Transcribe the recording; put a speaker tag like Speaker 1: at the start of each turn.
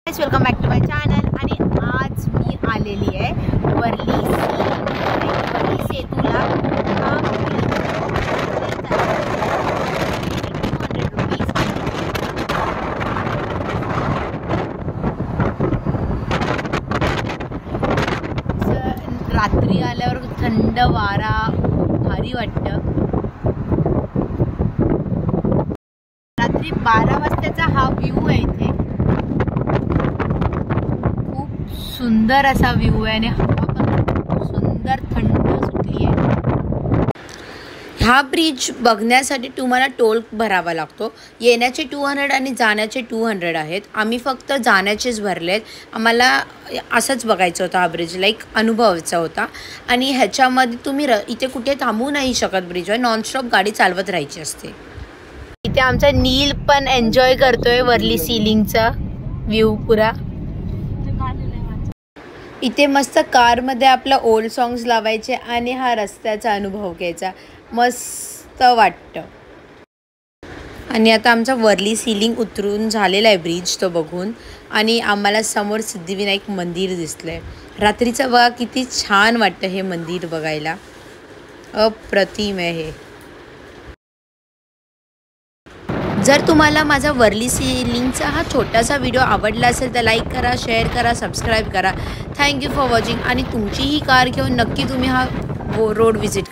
Speaker 1: Welcome back to my channel. आणि आज मी आलेली आहे वर्ली सेतूला। रात्री आल्यावर थंड वारा भारी वाटतं। रात्री 12 वाजताचा हा व्ह्यू आहे इथे। सुंदर असा व्ह्यू आहे आणि हवा पण सुंदर थंड सुटली आहे। हा ब्रिज बघण्यासाठी तुम्हाला टोल भरावा लागतो। येण्याचे 200 आणि जाण्याचे 200 आहेत। आम्ही फक्त जाण्याचेच भरलेत। आम्हाला असंच बघायचं होतं, हा ब्रिज लाईक अनुभवायचा होता। आणि ह्याच्यामध्ये तुम्ही इथे कुठे थांबू नाही शकत। ब्रिजवर नॉनस्टॉप गाडी चालवत राहायची असते। इथे आमचा नील पण एन्जॉय करतोय वर्ली सीलिंगचा व्ह्यू पुरा। इथे मस्त कारमध्ये आपला ओल्ड सॉंग्स लावायचे आणि हा रस्त्याचा अनुभव घ्यायचा, मस्त वाटतं। आणि आता आमचा वर्ली सीलिंग उतरून झालेला आहे ब्रिज तो बघून। आणि आम्हाला समोर सिद्धिविनायक मंदिर दिसलंय। रात्रीचं बघा किती छान वाटतं हे मंदिर बघायला, अप्रतिम आहे हे। जर तुम्हाला माझा वर्ली सीलिंगचा हा छोटासा व्हिडिओ आवडला असेल तर लाईक करा, शेअर करा, सबस्क्राईब करा। Thank you for watching. आणि तुमची ही कार घेऊन नक्की तुम्ही हा रोड विजिट करा।